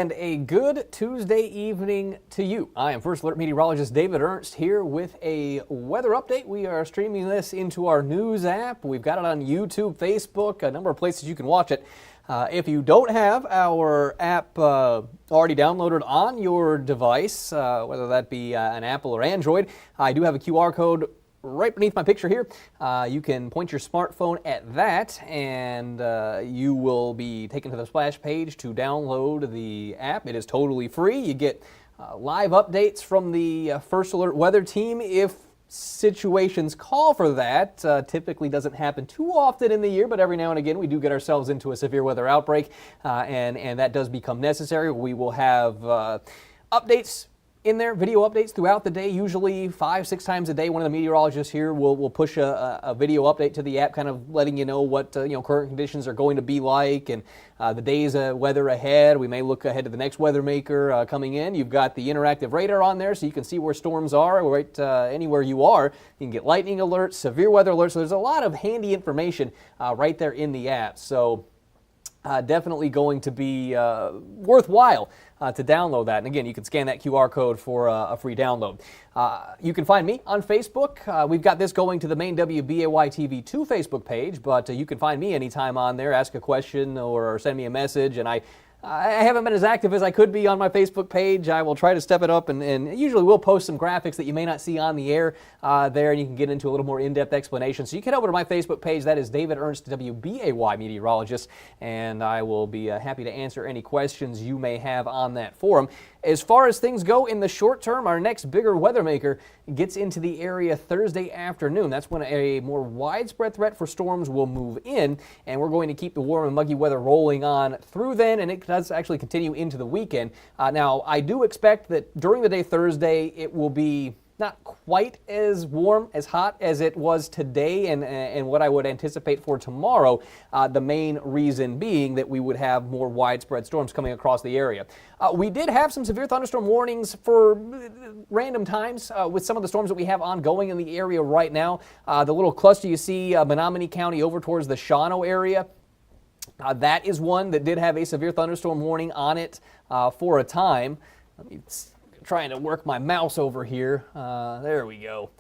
and a good Tuesday evening to you. I am First Alert meteorologist David Ernst here with a weather update. We are streaming this into our news app. We've got it on YouTube, Facebook, a number of places you can watch it. If you don't have our app already downloaded on your device, whether that be an Apple or Android, I do have a QR code right beneath my picture here. You can point your smartphone at that and you will be taken to the splash page to download the app. It is totally free. You get live updates from the First Alert weather team if situations call for that. Typically doesn't happen too often in the year, but every now and again we do get ourselves into a severe weather outbreak and that does become necessary. We will have updates in there, video updates throughout the day, usually 5-6 times a day. One of the meteorologists here will push a video update to the app, kind of letting you know what current conditions are going to be like and the day's weather ahead. We may look ahead to the next weather maker coming in. You've got the interactive radar on there so you can see where storms are right anywhere you are. You can get lightning alerts, severe weather alerts. So there's a lot of handy information right there in the app. So definitely going to be worthwhile to download that. And again, you can scan that QR code for a free download. You can find me on Facebook. We've got this going to the main WBAY TV2 Facebook page, but you can find me anytime on there, ask a question or send me a message. And I haven't been as active as I could be on my Facebook page. I will try to step it up and usually we'll post some graphics that you may not see on the air there, and you can get into a little more in-depth explanation. So you can head over to my Facebook page. That is David Ernst, WBAY meteorologist, and I will be happy to answer any questions you may have on that forum. As far as things go in the short term, our next bigger weather maker gets into the area Thursday afternoon. That's when a more widespread threat for storms will move in, and we're going to keep the warm and muggy weather rolling on through then, and it does actually continue into the weekend. Now, I do expect that during the day Thursday, it will be not quite as warm, as hot as it was today and what I would anticipate for tomorrow, the main reason being that we would have more widespread storms coming across the area. We did have some severe thunderstorm warnings for random times with some of the storms that we have ongoing in the area right now. The little cluster you see, Menominee County over towards the Shawano area, that is one that did have a severe thunderstorm warning on it for a time. Let me trying to work my mouse over here. There we go.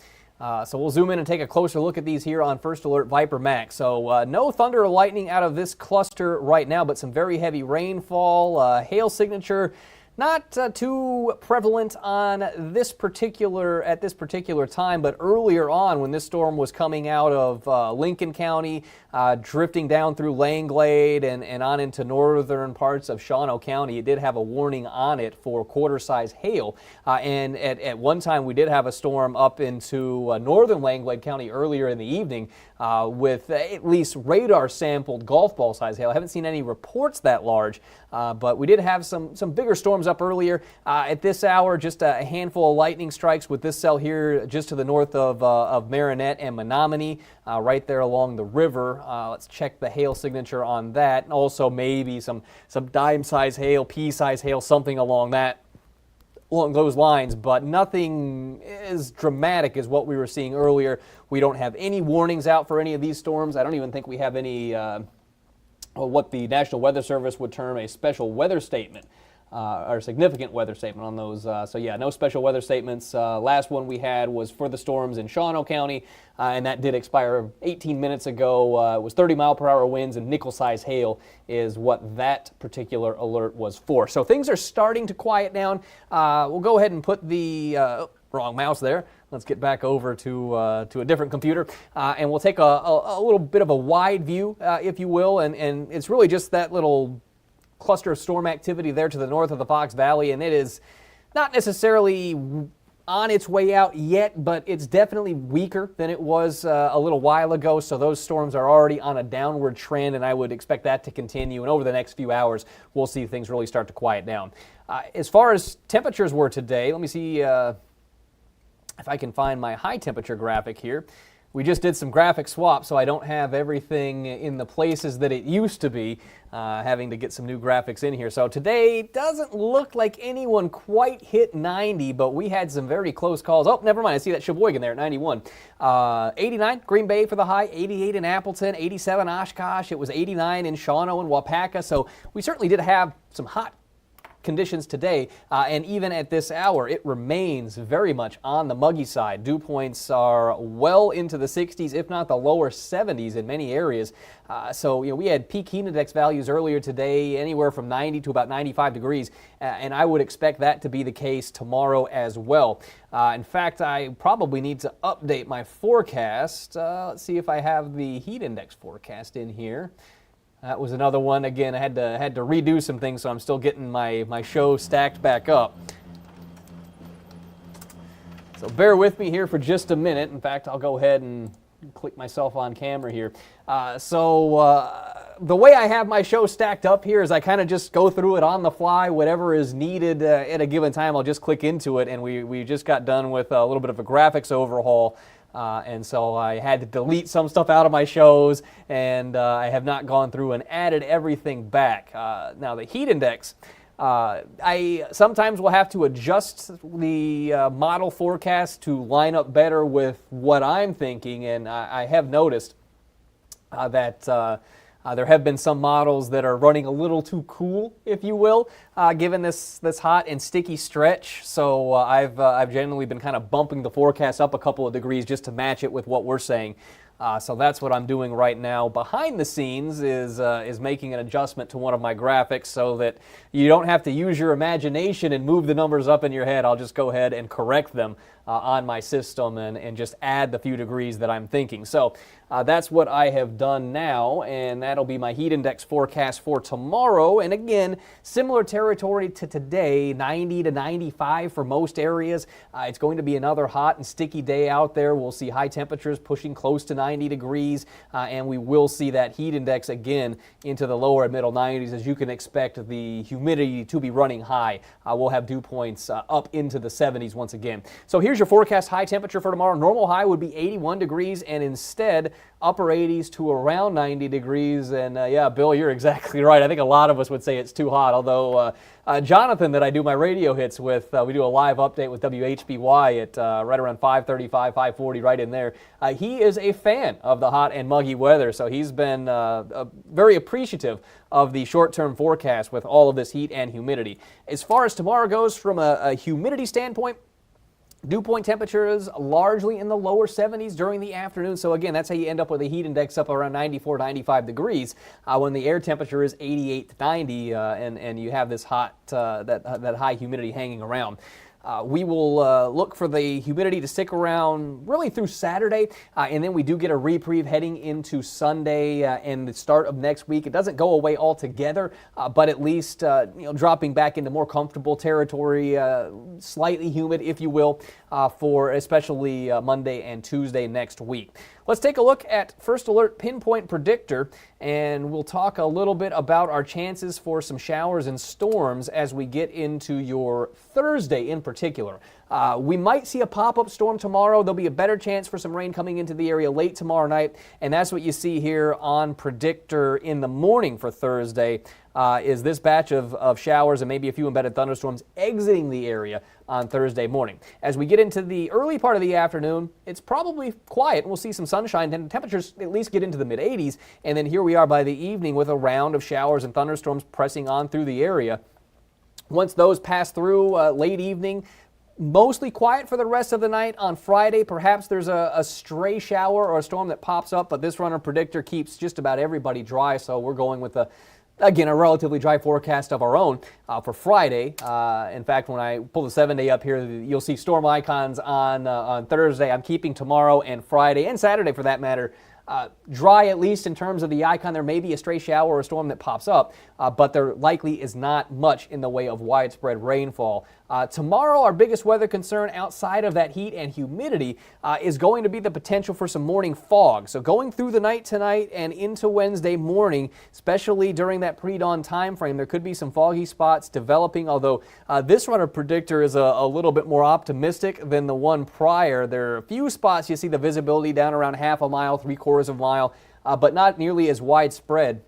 So we'll zoom in and take a closer look at these here on First Alert Viper Max. So no thunder or lightning out of this cluster right now, but some very heavy rainfall, hail signature. Not too prevalent on at this particular time, but earlier on when this storm was coming out of Lincoln County, drifting down through Langlade and on into northern parts of Shawano County, it did have a warning on it for quarter-size hail. And at one time we did have a storm up into northern Langlade County earlier in the evening with at least radar-sampled golf ball-size hail. I haven't seen any reports that large, but we did have some bigger storms up earlier. At this hour, just a handful of lightning strikes with this cell here just to the north of Marinette and Menominee, right there along the river. Let's check the hail signature on that. And also maybe some dime-size hail, pea-size hail, something along those lines, but nothing as dramatic as what we were seeing earlier. We don't have any warnings out for any of these storms. I don't even think we have any what the National Weather Service would term a special weather statement. Or significant weather statement on those. So yeah, no special weather statements. Last one we had was for the storms in Shawano County, and that did expire 18 minutes ago. It was 30-mile-per-hour winds and nickel-size hail is what that particular alert was for. So things are starting to quiet down. We'll go ahead and put the wrong mouse there. Let's get back over to a different computer, and we'll take a little bit of a wide view, if you will, and it's really just that little cluster of storm activity there to the north of the Fox Valley, and it is not necessarily on its way out yet, but it's definitely weaker than it was a little while ago, so those storms are already on a downward trend, and I would expect that to continue, and over the next few hours, we'll see things really start to quiet down. As far as temperatures were today, let me see if I can find my high temperature graphic here. We just did some graphic swap, so I don't have everything in the places that it used to be, having to get some new graphics in here. So today doesn't look like anyone quite hit 90, but we had some very close calls. Oh, never mind. I see that Sheboygan there at 91. 89, Green Bay for the high, 88 in Appleton, 87 Oshkosh. It was 89 in Shawano and Wapaka. So we certainly did have some hot conditions today, and even at this hour, it remains very much on the muggy side. Dew points are well into the 60s, if not the lower 70s in many areas. So we had peak heat index values earlier today, anywhere from 90 to about 95 degrees, and I would expect that to be the case tomorrow as well. In fact, I probably need to update my forecast. Let's see if I have the heat index forecast in here. That was another one. Again, I had to redo some things, so I'm still getting my show stacked back up. So bear with me here for just a minute. In fact, I'll go ahead and click myself on camera here. The way I have my show stacked up here is I kind of just go through it on the fly. Whatever is needed at a given time, I'll just click into it. And we just got done with a little bit of a graphics overhaul. And so I had to delete some stuff out of my shows, and I have not gone through and added everything back. Now the heat index, I sometimes will have to adjust the model forecast to line up better with what I'm thinking, and I have noticed that there have been some models that are running a little too cool, if you will, given this hot and sticky stretch. So I've generally been kind of bumping the forecast up a couple of degrees just to match it with what we're saying. So that's what I'm doing right now. Behind the scenes is making an adjustment to one of my graphics so that you don't have to use your imagination and move the numbers up in your head. I'll just go ahead and correct them on my system and just add the few degrees that I'm thinking. So that's what I have done now, and that'll be my heat index forecast for tomorrow. And again, similar territory to today, 90 to 95 for most areas. It's going to be another hot and sticky day out there. We'll see high temperatures pushing close to 90 degrees, and we will see that heat index again into the lower and middle 90s, as you can expect the humidity to be running high. We'll have dew points up into the 70s once again. So here's your forecast high temperature for tomorrow. Normal high would be 81 degrees, and instead upper 80s to around 90 degrees. And yeah, Bill, you're exactly right. I think a lot of us would say it's too hot, although Jonathan, that I do my radio hits with, we do a live update with WBAY at right around 5:35, 5:40, right in there. He is a fan of the hot and muggy weather, so he's been very appreciative of the short-term forecast with all of this heat and humidity. As far as tomorrow goes, from a humidity standpoint, dew point temperatures largely in the lower 70s during the afternoon. So again, that's how you end up with a heat index up around 94, 95 degrees when the air temperature is 88 to 90 and you have this hot, that high humidity hanging around. We will look for the humidity to stick around really through Saturday, and then we do get a reprieve heading into Sunday and the start of next week. It doesn't go away altogether, but at least dropping back into more comfortable territory, slightly humid, if you will, for especially Monday and Tuesday next week. Let's take a look at First Alert Pinpoint Predictor, and we'll talk a little bit about our chances for some showers and storms as we get into your Thursday in particular. We might see a pop-up storm tomorrow. There'll be a better chance for some rain coming into the area late tomorrow night, and that's what you see here on Predictor in the morning for Thursday, is this batch of showers and maybe a few embedded thunderstorms exiting the area on Thursday morning. As we get into the early part of the afternoon, it's probably quiet. We'll see some sunshine, and temperatures at least get into the mid-80s, and then here we are by the evening with a round of showers and thunderstorms pressing on through the area. Once those pass through late evening, mostly quiet for the rest of the night. On Friday, perhaps there's a stray shower or a storm that pops up, but this runner predictor keeps just about everybody dry, so we're going with again, a relatively dry forecast of our own for Friday. In fact, when I pull the 7-day up here, you'll see storm icons on Thursday. I'm keeping tomorrow and Friday and Saturday, for that matter, dry, at least in terms of the icon. There may be a stray shower or a storm that pops up, but there likely is not much in the way of widespread rainfall. Tomorrow, our biggest weather concern outside of that heat and humidity is going to be the potential for some morning fog. So going through the night tonight and into Wednesday morning, especially during that pre-dawn time frame, there could be some foggy spots developing, although this runner predictor is a little bit more optimistic than the one prior. There are a few spots you see the visibility down around half a mile, 3/4 of a mile, but not nearly as widespread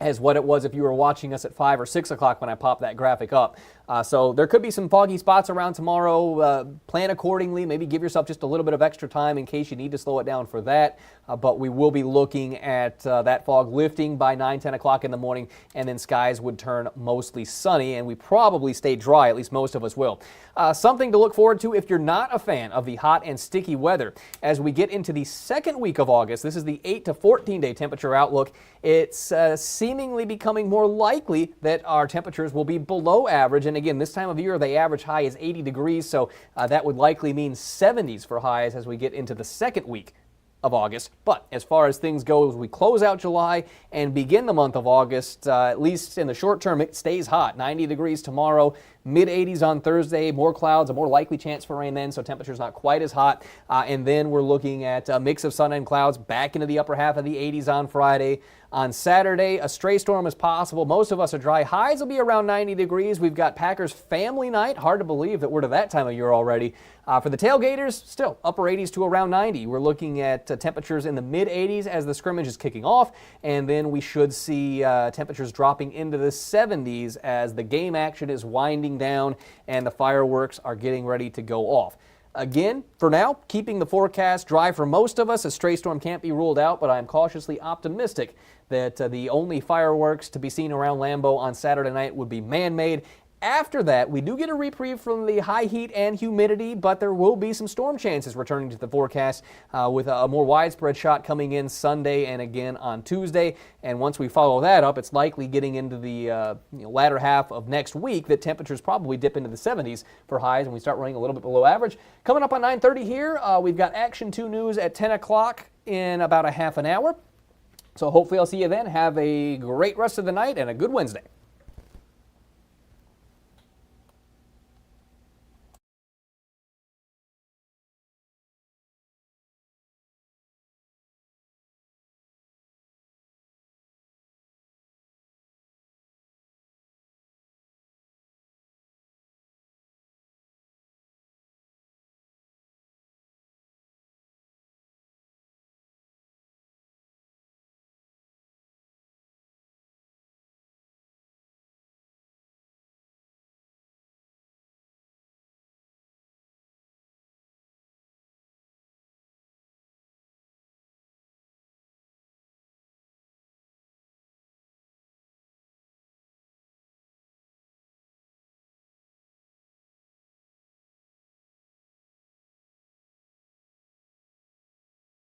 as what it was if you were watching us at 5 or 6 o'clock when I popped that graphic up. So there could be some foggy spots around tomorrow. Plan accordingly. Maybe give yourself just a little bit of extra time in case you need to slow it down for that. But we will be looking at that fog lifting by 9, 10 o'clock in the morning, and then skies would turn mostly sunny, and we probably stay dry, at least most of us will. Something to look forward to if you're not a fan of the hot and sticky weather. As we get into the second week of August, this is the 8 to 14-day temperature outlook. It's seemingly becoming more likely that our temperatures will be below average. And again, this time of year, the average high is 80 degrees, so that would likely mean 70s for highs as we get into the second week of August. But as far as things go, as we close out July and begin the month of August, at least in the short term, it stays hot. 90 degrees tomorrow, mid-80s on Thursday, more clouds, a more likely chance for rain then, so temperature's not quite as hot. And then we're looking at a mix of sun and clouds back into the upper half of the 80s on Friday. On Saturday, a stray storm is possible. Most of us are dry. Highs will be around 90 degrees. We've got Packers family night. Hard to believe that we're to that time of year already. For the tailgaters, still upper 80s to around 90. We're looking at temperatures in the mid-80s as the scrimmage is kicking off, and then we should see temperatures dropping into the 70s as the game action is winding down and the fireworks are getting ready to go off. Again, for now, keeping the forecast dry for most of us. A stray storm can't be ruled out, but I'm cautiously optimistic that the only fireworks to be seen around Lambeau on Saturday night would be man-made. After that, we do get a reprieve from the high heat and humidity, but there will be some storm chances returning to the forecast with a more widespread shot coming in Sunday and again on Tuesday. And once we follow that up, it's likely getting into the latter half of next week that temperatures probably dip into the 70s for highs and we start running a little bit below average. Coming up on 9:30 here, we've got Action 2 News at 10 o'clock in about a half an hour. So hopefully I'll see you then. Have a great rest of the night and a good Wednesday.